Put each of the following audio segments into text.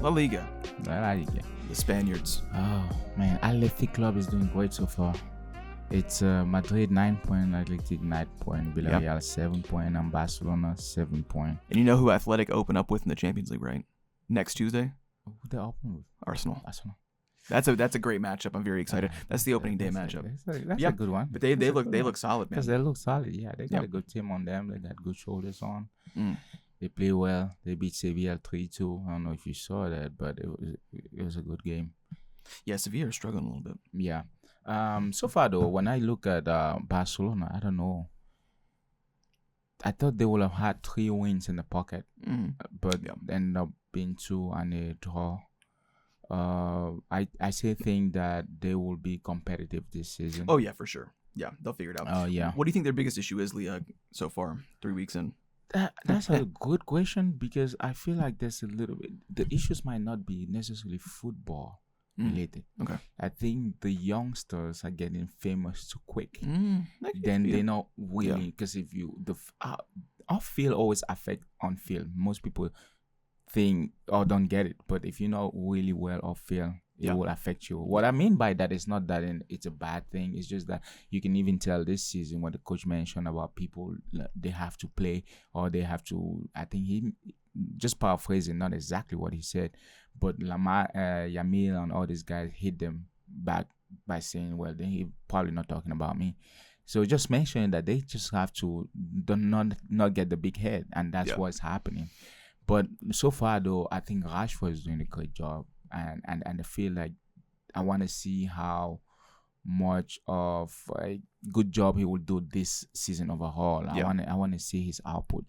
La Liga. La Liga. The Spaniards. Oh man, Athletic Club is doing great so far. It's Madrid 9 point, Athletic 9 point, Villarreal 7 point, and Barcelona 7 point. And you know who Athletic open up with in the Champions League, right? Next Tuesday? Who they open with? Arsenal. Arsenal. That's a great matchup. I'm very excited. That's the opening day matchup. That's a good one. But they look solid, man. Because they look solid. Yeah, they got a good team on them. They got good shoulders on. They play well. They beat Sevilla 3-2. I don't know if you saw that, but it was a good game. Yeah, Sevilla are struggling a little bit. Yeah. So far though, when I look at Barcelona, I don't know. I thought they would have had 3 wins in the pocket, but ended up being 2 and a draw. I still think that they will be competitive this season. Oh yeah, for sure. Yeah, they'll figure it out. Yeah. What do you think their biggest issue is, Leah, so far, 3 weeks in? That's a good question, because I feel like there's a little bit. The issues might not be necessarily football related. Okay. I think the youngsters are getting famous too quick. Then They're not willing, because if you off field always affect on field. Most people think or don't get it, but if you're not really well off field, it will affect you. What I mean by that is not that it's a bad thing. It's just that you can even tell this season when the coach mentioned about people, they have to play or they have to. I think he just paraphrasing, not exactly what he said, but Yamil and all these guys hit them back by saying, well, then he probably not talking about me. So just mentioning that they just have to not get the big head, and that's what's happening. But so far though, I think Rashford is doing a great job, and I feel like I want to see how much of a good job he will do this season overall. I want to see his output.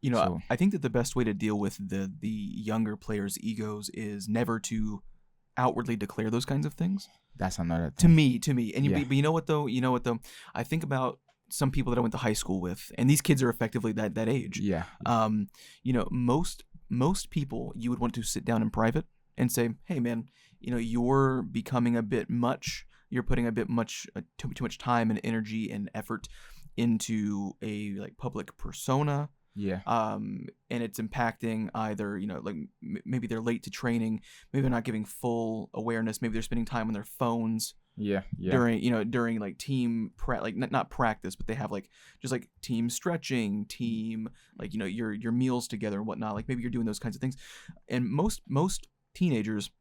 You know, I think that the best way to deal with the younger players' egos is never to outwardly declare those kinds of things. That's another thing. To me. And but you know what though? I think about some people that I went to high school with, and these kids are effectively that age. Yeah. You know, most people you would want to sit down in private and say, hey man, you know, you're becoming a bit much. You're putting a bit too much time and energy and effort into a public persona. Yeah. And it's impacting either, you know, maybe they're late to training, maybe they're not giving full awareness, maybe they're spending time on their phones. Yeah. During team not practice, but they have just team stretching, team your meals together and whatnot. Maybe you're doing those kinds of things, and most teenagers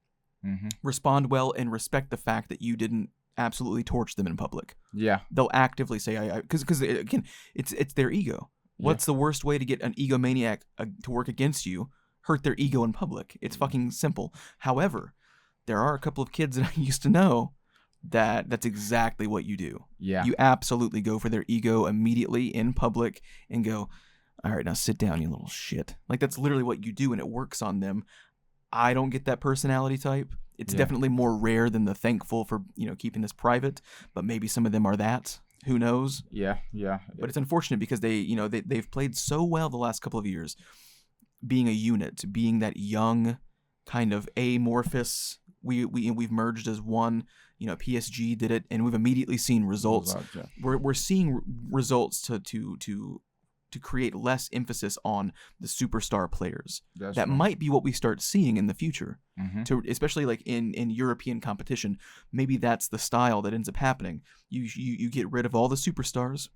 respond well and respect the fact that you didn't absolutely torch them in public. Yeah, they'll actively say because again it's their ego. What's the worst way to get an egomaniac to work against you? Hurt their ego in public. It's fucking simple. However, there are a couple of kids that I used to know that's exactly what you do. Yeah. You absolutely go for their ego immediately in public and go, all right, now sit down, you little shit. That's literally what you do, and it works on them. I don't get that personality type. It's definitely more rare than the thankful for, keeping this private, but maybe some of them are that. Who knows? Yeah. But it's unfortunate because they've played so well the last couple of years, being a unit, being that young kind of amorphous. We've merged as one. PSG did it, and we've immediately seen results. We're seeing results to create less emphasis on the superstar players. That might be what we start seeing in the future. Especially in European competition, maybe that's the style that ends up happening. You get rid of all the superstars.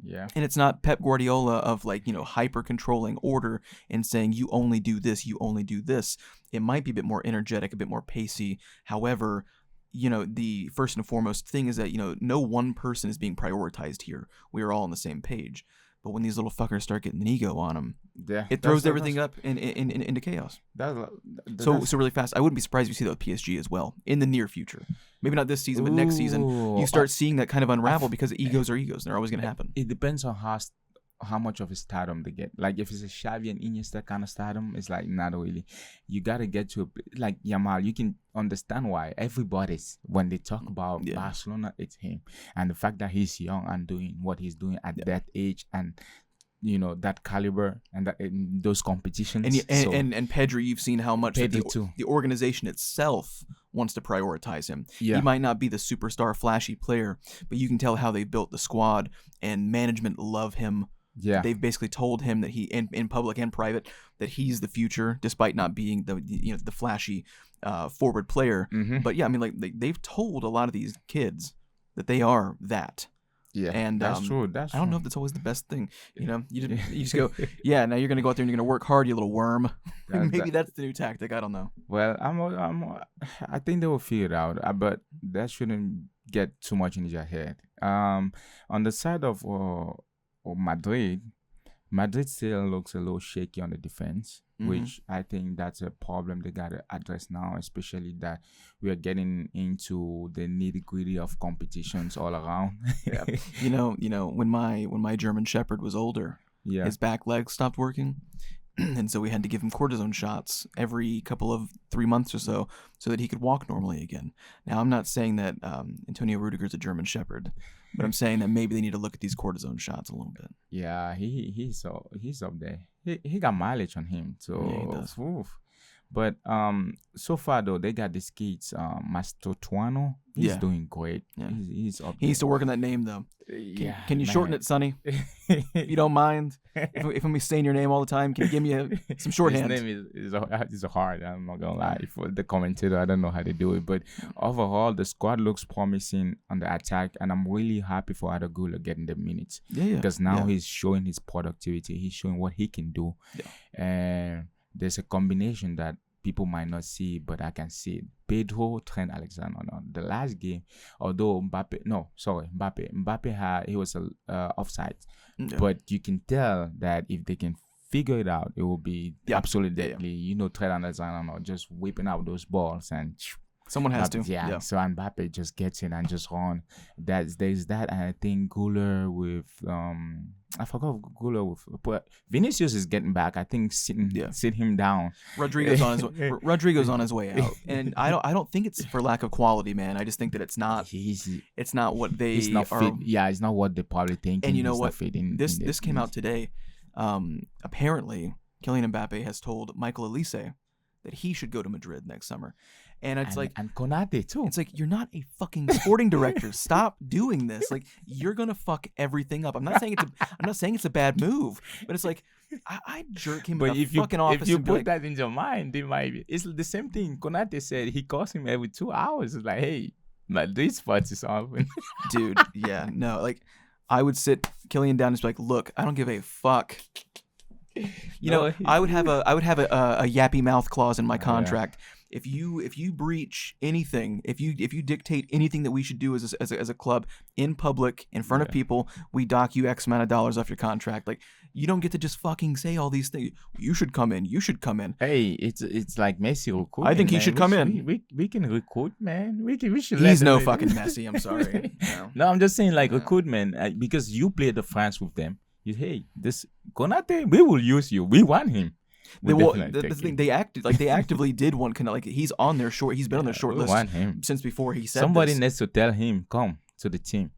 Yeah. And it's not Pep Guardiola of hyper controlling order and saying you only do this, you only do this. It might be a bit more energetic, a bit more pacey. However, the first and foremost thing is that no one person is being prioritized here. We are all on the same page. But when these little fuckers start getting an ego on them, it throws everything up into chaos. So really fast. I wouldn't be surprised if you see that with PSG as well in the near future. Maybe not this season, but next season you start seeing that kind of unravel because egos are egos. They're always going to happen. It depends on how much of a stardom they get. If it's a Xavi and Iniesta kind of stardom, it's not really. You gotta get to Yamal. You can understand why everybody's when they talk about Barcelona, it's him, and the fact that he's young and doing what he's doing at that age and that caliber and that in those competitions. And Pedri, you've seen how much the organization itself wants to prioritize him. Yeah. He might not be the superstar flashy player, but you can tell how they built the squad and management love him Yeah. They've basically told him that he, in public and private, that he's the future, despite not being the flashy forward player. But yeah, I mean, like they've told a lot of these kids that they are that. Yeah, and that's true. I don't know if that's always the best thing. You just go, yeah. Now you're gonna go out there and you're gonna work hard, you little worm. Maybe that's the new tactic. I don't know. Well, I think they will figure it out, but that shouldn't get too much in your head. On the side of Madrid still looks a little shaky on the defense, which I think that's a problem they gotta address now, especially that we are getting into the nitty-gritty of competitions all around. Yeah. You know, when my German Shepherd was older, his back leg stopped working. And so we had to give him cortisone shots every couple of 3 months or so that he could walk normally again. Now, I'm not saying that Antonio Rudiger's a German Shepherd, but I'm saying that maybe they need to look at these cortisone shots a little bit. Yeah, he's up there. He got mileage on him, so yeah, he does. Oof. But so far though, they got this kid, Mastrotuano. He's doing great. Yeah. He's up there. He needs to work on that name though. Can you shorten it, Sonny? If you don't mind. If I'm saying your name all the time, can you give me some shorthand? His name is hard. I'm not gonna lie. For the commentator, I don't know how to do it. But overall, the squad looks promising on the attack, and I'm really happy for Adagula getting the minutes. Yeah. Because now he's showing his productivity. He's showing what he can do. Yeah. And there's a combination that people might not see, but I can see it. Pedro, Trent Alexander-Arnold. The last game, although Mbappe he was offside. Yeah. But you can tell that if they can figure it out, it will be absolutely deadly. Yeah. You know, Trent Alexander-Arnold just whipping out those balls and someone has to. Yeah. So Mbappe just gets in and just run. There's that, and I think Guler with I forgot Guler with, but Vinicius is getting back. I think sit him down. Rodrigo's on his way out, and I don't think it's for lack of quality, man. I just think that it's not what they are. Fit. Yeah, it's not what they probably think. And you know what? This came out today. Apparently, Kylian Mbappe has told Michael Olise that he should go to Madrid next summer. And it's and Konate too. It's like, you're not a fucking sporting director. Stop doing this. Like, you're gonna fuck everything up. I'm not saying it's a bad move, but it's like, I jerk him in the fucking office. If you put that in your mind, it might be. It's the same thing. Konate said he calls him every 2 hours. It's like, hey, this spot is open. Dude, yeah, no, like, I would sit Kylian down and just be like, look, I don't give a fuck. You know, I would have a yappy mouth clause in my contract. Yeah. If you breach anything, if you dictate anything that we should do as a club in public in front of people, we dock you X amount of dollars off your contract. Like, you don't get to just fucking say all these things. You should come in. You should come in. Hey, it's like Messi recruiting. I think he should come in. We can recruit, man. We should. He's no fucking Messi. I'm sorry. No, I'm just saying, like, recruitment, because you played the France with them. This Konate, we will use you. We want him. The thing, they actively did want Konate. Like, he's on their short. He's been on their short list since before he said. Somebody needs to tell him, come to the team.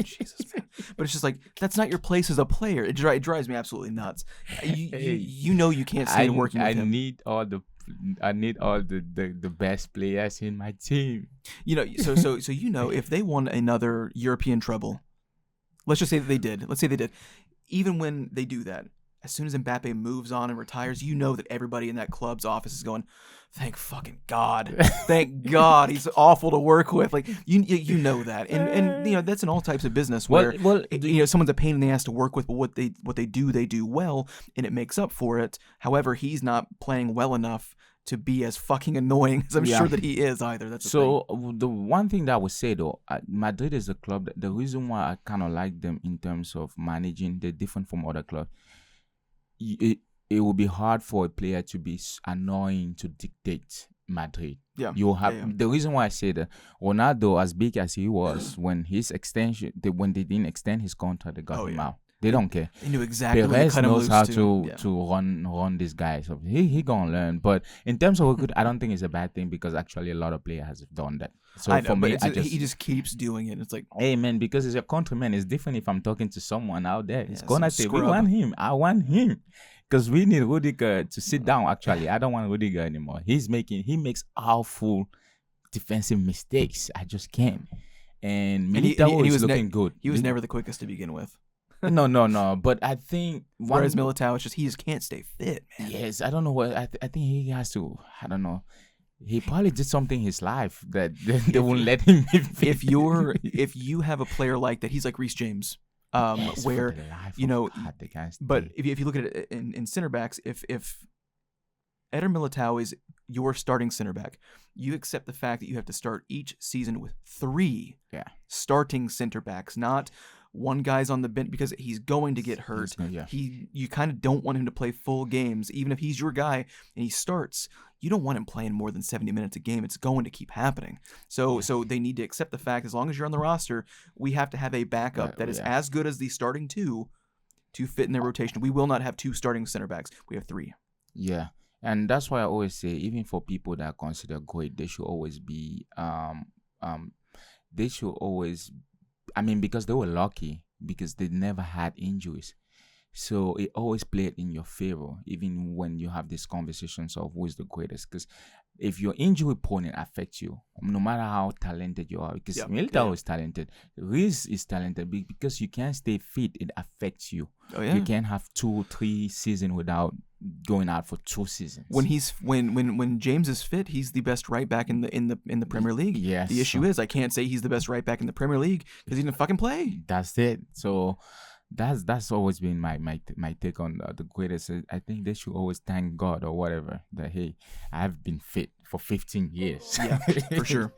Jesus, man. But it's just like, that's not your place as a player. It drives me absolutely nuts. You know you can't stay working with him. I need all the best players in my team. You know, so you know, if they won another European treble, let's just say that they did. Let's say they did. Even when they do that, as soon as Mbappe moves on and retires, you know that everybody in that club's office is going, thank fucking God. Thank God. He's awful to work with. Like, you know that. And you know, that's in all types of business where you know, someone's a pain in the ass to work with, but what they do well, and it makes up for it. However, he's not playing well enough to be as fucking annoying as I'm sure that he is either. That's the one thing that I would say though, Madrid is a club that the reason why I kind of like them in terms of managing, they're different from other clubs. It will be hard for a player to be annoying to dictate Madrid. Yeah, you have the reason why I say that Ronaldo, as big as he was, when his extension, when they didn't extend his contract, they got him out. They don't care. They knew exactly. Perez knows how to run this guy. So he gonna learn. But in terms of good, I don't think it's a bad thing because actually a lot of players have done that. So I know, for me, he just keeps doing it. It's like, hey man, because it's your countryman. It's different if I'm talking to someone out there. It's gonna say we want him. I want him. Because we need Rudiger to sit down. Actually, I don't want Rudiger anymore. He makes awful defensive mistakes. I just can't. And Militao is looking good. He was never the quickest to begin with. No. But I think Whereas Militao, it's just he just can't stay fit, man. Yes, I don't know what I think he has to. I don't know. He probably did something in his life that they won't let him be fit. If you have a player like that, he's like Reece James, Yes, for where the life you of know. God, the guy's But dead. if you look at it in center backs, if Eder Militao is your starting center back, you accept the fact that you have to start each season with 3 Yeah. starting center backs, not one guy's on the bench because he's going to get hurt. Yeah. You kind of don't want him to play full games, even if he's your guy and he starts. You don't want him playing more than 70 minutes a game. It's going to keep happening. So they need to accept the fact, as long as you're on the roster, we have to have a backup that is as good as the starting 2 to fit in their rotation. We will not have 2 starting center backs. We have 3. Yeah. And that's why I always say, even for people that are considered great, they should always be they should always, I mean, because they were lucky because they never had injuries. So it always played in your favor, even when you have these conversations of who is the greatest. Because if your injury prone, it affects you, no matter how talented you are. Because Militao is talented, Reece is talented, because you can't stay fit, it affects you. Oh yeah. You can't have 2-3 seasons without going out for 2 seasons. When James is fit, he's the best right back in the Premier League. Yes. The issue is I can't say he's the best right back in the Premier League because he didn't fucking play. That's it. So that's always been my take on the greatest. I think they should always thank God or whatever that, hey, I've been fit for 15 years. Yeah, for sure.